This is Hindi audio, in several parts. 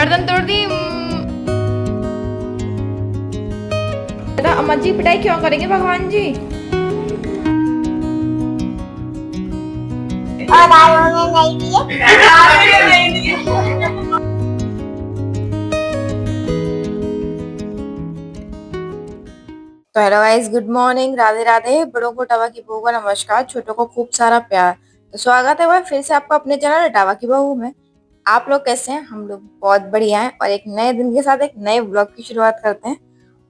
गर्दन तोड़ दी। अम्मा जी पिटाई क्यों करेंगे भगवान जी? और आज उन्हें नहीं दिए। तो hello guys, good morning, Radhe Radhe. बड़ों को टावा की बहू का नमस्कार, छोटों को खूब सारा प्यार। तो स्वागत है भाई फिर से आपका अपने चैनल टावा की बहू में। आप लोग कैसे हैं? हम लोग बहुत बढ़िया हैं और एक नए दिन के साथ एक नए व्लॉग की शुरुआत करते हैं।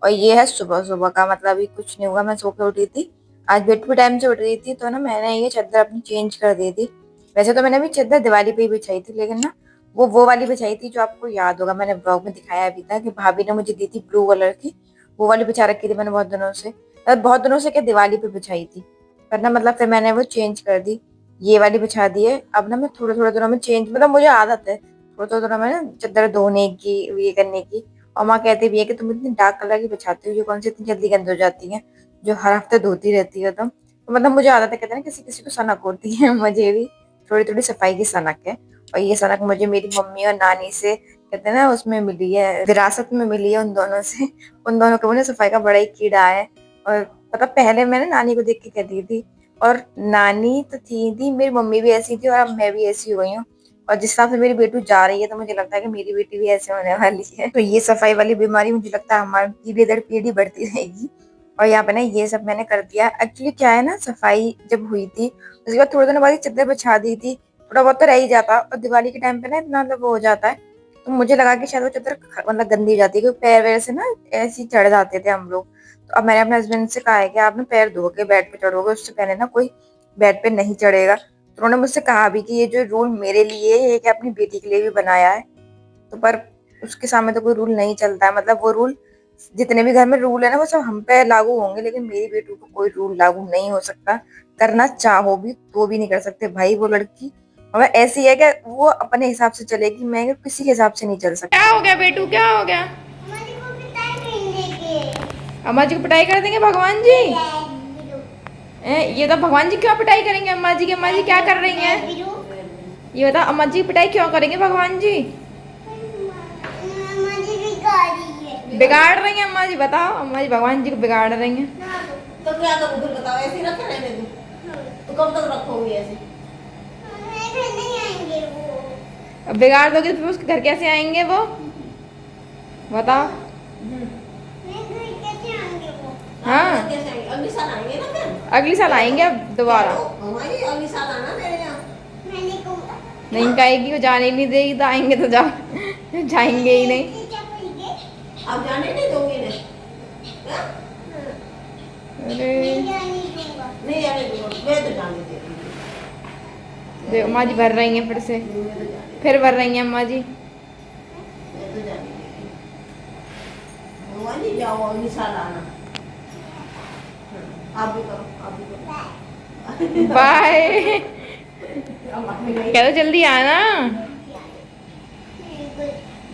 और ये है सुबह सुबह का, मतलब अभी कुछ नहीं हुआ, मैं सो के उठी थी। आज बेड पे टाइम से उठ रही थी तो ना मैंने ये चादर अपनी चेंज कर दी थी। वैसे तो मैंने अभी चादर दिवाली पे ही बिछाई थी, लेकिन ना वो वाली बिछाई थी जो आपको याद होगा, मैंने ब्लॉग में दिखाया अभी था कि भाभी ने मुझे दी थी ब्लू कलर की। वो वाली बिछा रखी थी मैंने बहुत दिनों से क्या दिवाली पे बिछाई थी। पर ना मतलब फिर मैंने वो चेंज कर दी, ये वाली बिछा दी है। अब ना मैं थोड़े थोड़े दिनों में चेंज, मतलब मुझे आदत है थोड़े थोड़े दिनों में ना चादर धोने की, ये करने की। और माँ कहती भी है कि तुम इतनी डार्क कलर की बिछाती हो, ये कौन सी इतनी जल्दी गंदी हो जाती है जो हर हफ्ते धोती रहती है तुम। तो मतलब मुझे आदत है, कहते हैं ना किसी किसी को सनक होती है मुझे भी थोड़ी थोड़ी सफाई की सनक है। और ये सनक मुझे मेरी मम्मी और नानी से, कहते हैं ना, उसमें मिली है, विरासत में मिली है उन दोनों से। उन दोनों को मुझे सफाई का बड़ा ही कीड़ा है। और पता, पहले मैंने नानी को देख के कहती थी, और नानी तो थी मेरी मम्मी भी ऐसी थी और अब मैं भी ऐसी हो गई हूँ। और जिस हिसाब से मेरी बेटू जा रही है तो मुझे लगता है कि मेरी बेटी भी ऐसे होने वाली है। तो ये सफाई वाली बीमारी मुझे लगता है हमारी पीढ़ी दर पीढ़ी बढ़ती रहेगी। और यहाँ पे ना ये सब मैंने कर दिया। एक्चुअली क्या है ना, सफाई जब हुई थी उसके बाद थोड़े दिनों बाद ही चादर बिछा दी थी। थोड़ा बहुत तो रह ही जाता, और दिवाली के टाइम पे ना इतना मतलब वो हो जाता है। तो मुझे लगा कि शायद वो चादर मतलब गंदी हो जाती है, क्योंकि पैर वैर से ना ऐसे ही चढ़ जाते थे हम लोग। तो अब मैंने अपने हस्बैंड से कहा है कि आप ना पैर धो के बेड पे चढ़ोगे, उससे पहले ना कोई बेड पे नहीं चढ़ेगा। तो उन्होंने मुझसे कहा भी कि ये जो रूल मेरे लिए है, ये कि अपनी बेटी के लिए भी बनाया है। तो पर उसके सामने तो कोई रूल नहीं चलता है, मतलब वो रूल, जितने भी घर में रूल है ना वो सब हम पे लागू होंगे, लेकिन मेरी बेटी को कोई रूल लागू नहीं हो सकता। करना चाहो भी तो भी नहीं कर सकते भाई। वो लड़की और ऐसी है कि वो अपने हिसाब से चलेगी, मैं किसी के हिसाब से नहीं चल सकती। क्या हो गया बेटू, क्या हो गया? हमारी को पिटाई नहीं देंगे। अम्मा जी को पिटाई कर देंगे भगवान जी? ये तो भगवान जी क्यों पिटाई करेंगे अम्मा जी की? अम्मा जी क्या कर रही हैं? ये बता, अम्मा जी पिटाई क्यों करेंगे भगवान जी? मुझे भी गाड़ी है। बिगाड़ रही हैं अम्मा जी? बताओ, अम्मा जी भगवान जी को बिगाड़ रही हैं। तो क्या करूँ फिर बताओ, ऐसे ही रखे रहने दूँ? तो कब तक रखोगी ऐसे? घर नहीं आएंगे वो। अब बिगाड़ दोगे तो फिर उसके घर कैसे आएंगे वो? बताओ। घर कैसे आएंगे वो? हाँ, कैसे आएंगे? अगले साल आएंगे ना फिर। अगली साल आएंगे अब दोबारा। हमारी अगले साल आना मेरे यहाँ। मैंने कहूँगा नहीं कहेगी, वो जाने ही नहीं देगी, तो आएंगे तो जाओ जाएंगे ही नहीं। आप जाने नहीं दोगे इन्हें? हाँ? अरे नहीं जाने दूंगा, मैं तो जाने दे रही देखो अम्मा जी भर रही हैं फिर से, हूँ। मैं तो जाने फिर भर रही हैं अम्मा जी। मैं तो जाने दे रही हूँ। भगवान जी जाओ अगले साल आना। आप भी करो, आप भी करो। बाय। अब अपने गए कह दो जल्दी आना।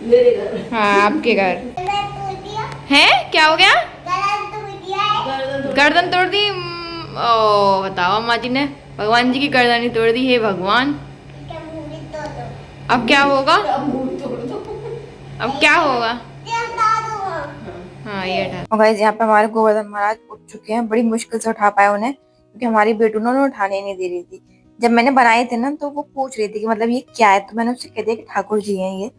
मेरे घर। हाँ, आपके घर है। क्या हो गया? गर्दन तोड़ दी। ओ बताओ, अम्मा जी ने भगवान जी की गर्दन ही तोड़ दी है। भगवान, अब क्या होगा? अब क्या होगा? हाँ ये था। और गाइस यहाँ पे हमारे गोवर्धन महाराज उठ चुके हैं, बड़ी मुश्किल से उठा पाए उन्हें, क्योंकि हमारी बेटू ने उन्हें उठाने नहीं दे रही थी। जब मैंने बनाए थे ना तो वो पूछ रही थी कि मतलब ये क्या है, तो मैंने उससे कह दिया कि ठाकुर जी हैं ये।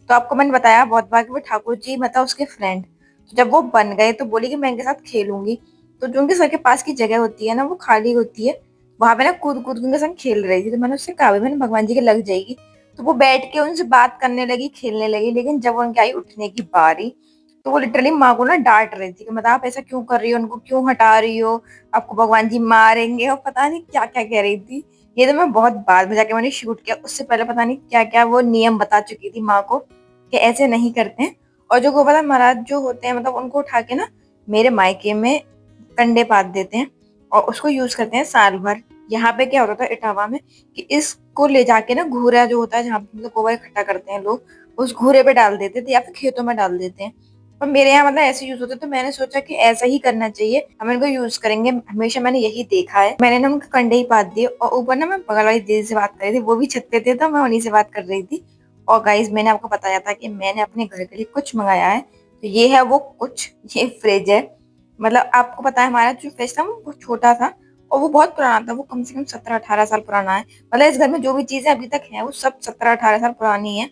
तो आपको मैंने बताया बहुत बार कि वो ठाकुर जी मतलब उसके फ्रेंड। तो जब वो बन गए तो बोली कि मैं इनके साथ खेलूंगी। तो जो उनके सर के पास की जगह होती है ना, वो खाली होती है, वहां पे ना कूद कूद के उनके संग खेल रही थी। तो मैंने उससे कहा भी मैंने भगवान जी के लग जाएगी। तो वो बैठ के उनसे बात करने लगी, खेलने लगी। लेकिन जब उनकी आई उठने की बारी, तो वो लिटरली माँ को ना डांट रही थी कि मतलब आप ऐसा क्यों कर रही हो, उनको क्यों हटा रही हो, आपको भगवान जी मारेंगे, और पता नहीं क्या क्या कह रही थी। ये तो मैं बहुत बाद में जाके मैंने शूट किया, उससे पहले पता नहीं क्या क्या वो नियम बता चुकी थी माँ को कि ऐसे नहीं करते हैं। और जो गोवर्धन महाराज जो होते हैं, मतलब उनको उठा के ना मेरे मायके में कंडे पात देते हैं और उसको यूज करते हैं साल भर। यहाँ पे क्या होता था इटावा में कि इसको ले जाके ना घूरा जो होता है, जहाँ पे मतलब गोबर इकट्ठा करते हैं लोग, उस घूरे पे डाल देते थे या फिर खेतों में डाल देते हैं। पर मेरे यहाँ मतलब ऐसे यूज होते, तो मैंने सोचा कि ऐसा ही करना चाहिए, हम इनको यूज करेंगे। हमेशा मैंने यही देखा है। मैंने ना उनके कंडे ही पात दिए, और ऊपर ना मैं बगल वाली दीदी से बात कर रही थी, वो भी छत पे थे तो मैं उन्हीं से बात कर रही थी। और गाइज मैंने आपको बताया था कि मैंने अपने घर के लिए कुछ मंगाया है, तो ये है वो कुछ, ये फ्रिज है। मतलब आपको पता है हमारा जो फ्रिज था वो बहुत छोटा था और वो बहुत पुराना था, वो कम से कम 17-18 साल पुराना है। मतलब इस घर में जो भी चीजें अभी तक है वो सब 17-18 साल पुरानी है।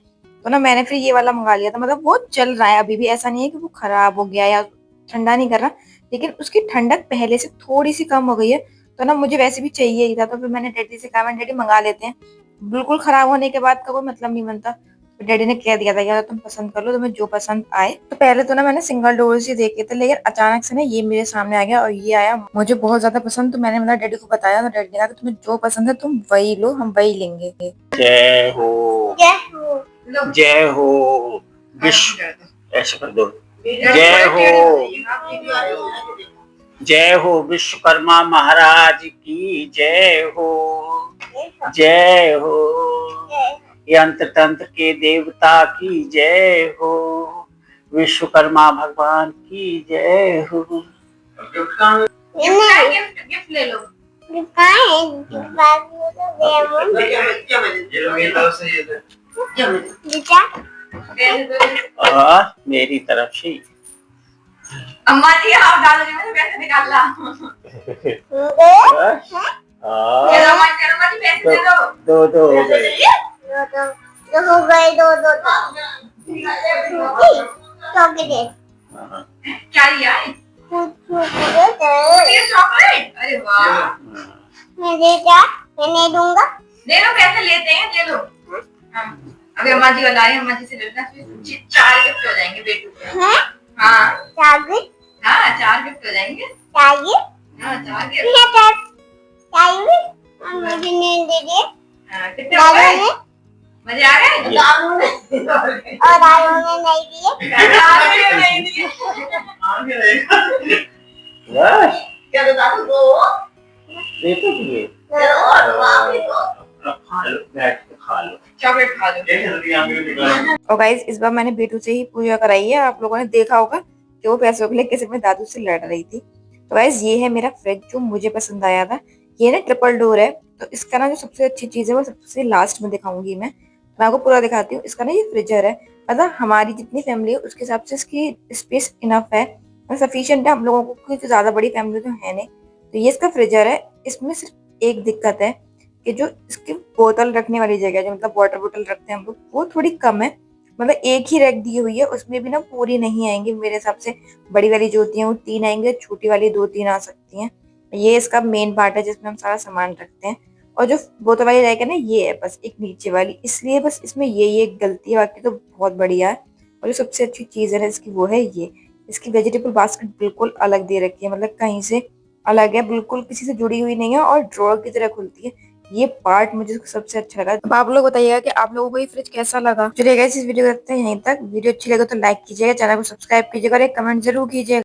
तो ना मैंने फिर ये वाला मंगा लिया था। मतलब वो चल रहा है अभी भी, ऐसा नहीं है कि वो खराब हो गया या ठंडा नहीं कर रहा, लेकिन उसकी ठंडक पहले से थोड़ी सी कम हो गई है। तो ना मुझे वैसे भी चाहिए ही था, तो फिर मैंने डैडी से कहा, मैंने डैडी मंगा लेते हैं, बिल्कुल खराब होने के बाद का कोई मतलब नहीं बनता। तो डैडी ने कह दिया था यार तुम पसंद कर लो, तुम्हें जो पसंद आए। तो पहले तो ना मैंने सिंगल डोर से देखे थे, लेकिन अचानक से ना ये मेरे सामने आ गया और ये आया मुझे बहुत ज्यादा पसंद। तो मैंने मतलब डैडी को बताया, तो डैडी ने कहा कि तुम्हें जो पसंद है तुम वही लो, हम वही लेंगे। जय हो, जय हो विश्व, ऐसे कर दो, जय हो, जय हो विश्वकर्मा महाराज की जय हो, जय हो यंत्र तंत्र के देवता की जय हो, विश्वकर्मा भगवान की जय हो। गिफ्ट ले लो। मेरी तरफ से अम्मा जी आप डालो जी, मैंने पैसे निकाल ला। अम्मा जी पैसे दे दो। दो हो गए। हो गए दो चॉकलेट क्या लिया है? चॉकलेट। अरे वाह, मैं दूंगा। ले लो, पैसे लेते हैं, ले लो। हाँ, अभी अम्मा जी वाला है, अम्मा जी से ले लेना, फिर 4 गिफ्ट हो जाएंगे बेटू के। हाँ 4 गिफ्ट। हाँ 4 गिफ्ट हो जाएंगे। 4 गिफ्ट। हाँ 4 गिफ्ट। 4 गिफ्ट मुझे नहीं दे दिए। कितने हो गए? मजे आ गए? और दादू ने नहीं दिए। नहीं दिए। क्या तो दादू को देखो ये खा लो, बैठ के खा लो, चॉकलेट खा लो। और गाइज इस बार मैंने बेटू से ही पूजा कराई है। आप लोगों ने देखा होगा कि वो पैसों के लिए किसी में दादू से लड़ रही थी। तो गाइज ये है मेरा फ्रिज जो मुझे पसंद आया था। ये ना ट्रिपल डोर है, तो इसका ना जो सबसे अच्छी चीज है वो सबसे लास्ट में दिखाऊंगी मैं आपको पूरा दिखाती हूँ। इसका ना ये फ्रिजर है, मतलब हमारी जितनी फैमिली है उसके हिसाब से इसकी स्पेस इनफ है, सफिशिएंट है हम लोगों को, क्योंकि ज्यादा बड़ी फैमिली तो है नहीं। तो ये इसका फ्रिजर है। इसमें सिर्फ एक दिक्कत है कि जो इसकी बोतल रखने वाली जगह है, जो मतलब वाटर बोतल रखते हैं हम लोग, वो थोड़ी कम है। मतलब एक ही रैक दी हुई है, उसमें भी ना पूरी नहीं आएंगी मेरे हिसाब से। बड़ी वाली जो होती है वो 3 आएंगे, छोटी वाली 2-3 आ सकती हैं। ये इसका मेन पार्ट है जिसमें हम सारा सामान रखते हैं। और जो बोतल वाली रैक है ना, ये है बस एक नीचे वाली, इसलिए बस इसमें ये एक गलती है, बाकी तो बहुत बढ़िया है। और जो सबसे अच्छी चीज है ना इसकी, वो है ये, इसकी वेजिटेबल बास्केट बिल्कुल अलग दे रखी है, मतलब कहीं से अलग है, बिल्कुल किसी से जुड़ी हुई नहीं है और ड्रॉअर की तरह खुलती है। ये पार्ट मुझे सबसे अच्छा लगा। अब आप लोग बताइएगा कि आप लोगों को ये फ्रिज कैसा लगा। चलिए गाइस इस वीडियो को देखते हैं यहीं तक। वीडियो अच्छी लगे तो लाइक कीजिएगा, चैनल को सब्सक्राइब कीजिएगा और एक कमेंट जरूर कीजिएगा।